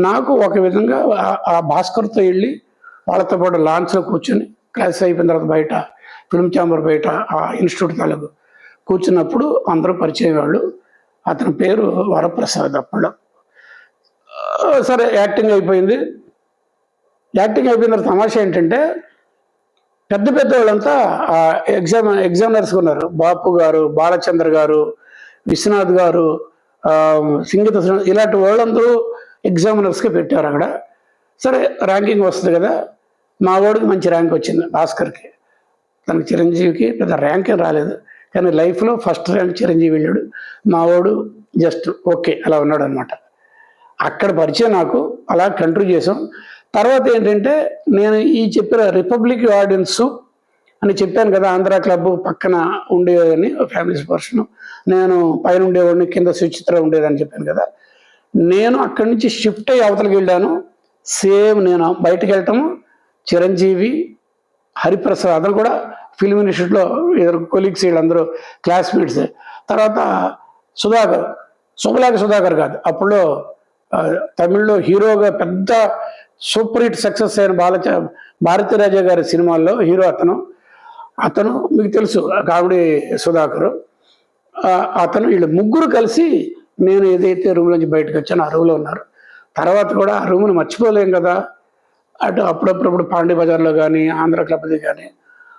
నాకు ఒక విధంగా ఆ భాస్కర్తో వెళ్ళి వాళ్ళతో పాటు లాంచ్లో కూర్చొని క్లాస్ అయిపోయిన తర్వాత బయట ఫిల్మ్ ఛాంబర్ బయట ఆ ఇన్స్టిట్యూట్ తాలూకు కూర్చున్నప్పుడు అందరూ పరిచయం వాళ్ళు. అతని పేరు వరప్రసాద్. అప్పుడు సరే యాక్టింగ్ అయిపోయింది. యాక్టింగ్ అయిపోయిన తర్వాత తమాషా ఏంటంటే పెద్ద పెద్ద వాళ్ళంతా ఎగ్జామినర్స్ ఉన్నారు. బాపు గారు, బాలచంద్ర గారు, విశ్వనాథ్ గారు, సింగీత ఇలాంటి వాళ్ళందరూ ఎగ్జామినర్స్కి పెట్టారు అక్కడ. సరే ర్యాంకింగ్ వస్తుంది కదా, మా వాడికి మంచి ర్యాంక్ వచ్చింది భాస్కర్కి. తనకి చిరంజీవికి పెద్ద ర్యాంక్ ఏం రాలేదు, కానీ లైఫ్లో ఫస్ట్ ర్యాంక్ చిరంజీవి వెళ్ళాడు. మా వాడు జస్ట్ ఓకే అలా ఉన్నాడు అనమాట. అక్కడ పరిచయం నాకు, అలా కంటిన్యూ చేసాం. తర్వాత ఏంటంటే నేను ఈ చెప్పిన రిపబ్లిక్ ఆడియన్స్ అని చెప్పాను కదా, ఆంధ్ర క్లబ్ పక్కన ఉండేదని ఫ్యామిలీస్ పర్సన్, నేను పైన ఉండేవాడిని, కింద సుచిత్ర ఉండేదని చెప్పాను కదా. నేను అక్కడి నుంచి షిఫ్ట్ అయ్యి అవతలకి వెళ్ళాను. సేమ్ నేను బయటకు వెళ్ళటము, చిరంజీవి, హరిప్రసాద్ అతను కూడా ఫిల్మ్ ఇన్స్టిట్యూట్లో ఇద్దరు కొలీగ్స్, వీళ్ళందరూ క్లాస్మేట్స్. తర్వాత సుధాకర్, శుభలేఖ సుధాకర్ కాదు, అప్పుడులో తమిళ్లో హీరోగా పెద్ద సూపర్ హిట్ సక్సెస్ అయిన భారతీరాజా గారి సినిమాల్లో హీరో అతను మీకు తెలుసు, కామెడీ సుధాకరు. అతను వీళ్ళు ముగ్గురు కలిసి నేను ఏదైతే రూమ్ నుంచి బయటకు వచ్చానో ఆ రూమ్లో ఉన్నారు. తర్వాత కూడా ఆ రూమ్ని మర్చిపోలేం కదా. అప్పుడప్పుడు పాండే బజార్లో కానీ ఆంధ్ర క్లబ్ది కానీ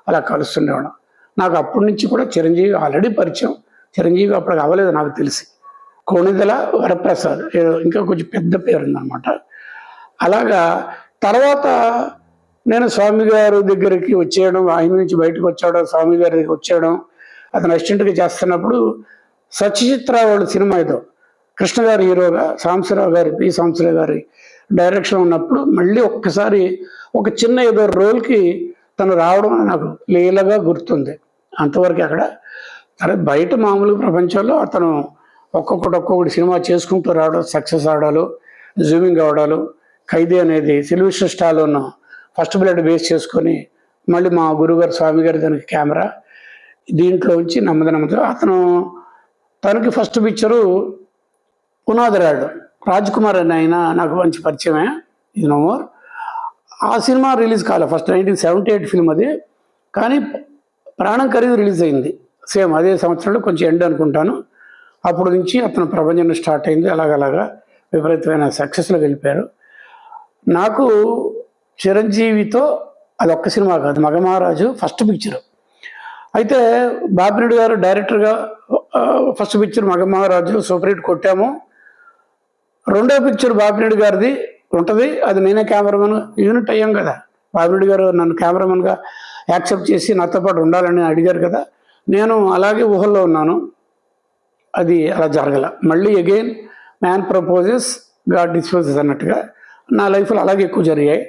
అలా కలుస్తుండేవాడు. నాకు అప్పటి నుంచి కూడా చిరంజీవి ఆల్రెడీ పరిచయం. చిరంజీవి అప్పటికి అవ్వలేదు నాకు తెలిసి. కొణిదెల వరప్రసాద్ ఇంకా కొంచెం పెద్ద పేరు ఉందన్నమాట. అలాగా తర్వాత నేను స్వామి గారి దగ్గరికి వచ్చేయడం, ఆయన నుంచి బయటకు వచ్చేయడం, స్వామి గారి దగ్గరికి వచ్చేయడం. అతను అసిస్టెంట్గా చేస్తున్నప్పుడు సచిత్ర వాళ్ళ సినిమా ఏదో కృష్ణ గారి హీరోగా పి సాంబశివరావు గారి డైరెక్షన్ ఉన్నప్పుడు మళ్ళీ ఒక్కసారి ఒక చిన్న ఏదో రోల్కి తను రావడం నాకు లీలగా గుర్తుంది. అంతవరకు అక్కడ. సరే బయట మామూలు ప్రపంచంలో అతను ఒక్కొక్కటి సినిమా చేసుకుంటూ రావడం, సక్సెస్ అవడాలు, జూమింగ్ అవడాలు. ఖైదీ అనేది Sylvester Stallone first blood base చేసుకొని మళ్ళీ మా గురుగారు స్వామి గారి దానికి కెమెరా, దీంట్లో ఉంచి నమ్మదు తనకి ఫస్ట్ పిక్చరు పునాదిరాడు రాజ్ కుమార్ అని ఆయన నాకు మంచి పరిచయమే, ఇది నో మోర్. ఆ సినిమా రిలీజ్ కాలే, ఫస్ట్ 1978 ఫిల్మ్ అది. కానీ ప్రాణం ఖరీదు రిలీజ్ అయింది సేమ్ అదే సంవత్సరంలో, కొంచెం ఎండ్ అనుకుంటాను. అప్పుడు నుంచి అతను ప్రపంచం స్టార్ట్ అయింది. అలాగలాగా విపరీతమైన సక్సెస్లోకి వెళ్ళిపోయారు. నాకు చిరంజీవితో అది ఒక్క సినిమా కాదు, మగమహారాజు ఫస్ట్ పిక్చరు. అయితే బాపిరెడ్డి గారు డైరెక్టర్గా first picture Magamaharaju super hit కొట్టాము. రెండో పిక్చర్ బాపిరెడ్డి గారిది ఉంటుంది, అది నేనే కెమెరామెన్ యూనిట్ అయ్యాం కదా. బాపిరెడ్డి గారు నన్ను కెమెరామెన్గా యాక్సెప్ట్ చేసి నాతో పాటు ఉండాలని అడిగారు కదా. నేను అలాగే ఊహల్లో ఉన్నాను, అది అలా జరగల. మళ్ళీ again man proposes God disposes అన్నట్టుగా నా లైఫ్లో అలాగే ఎక్కువ జరిగాయి.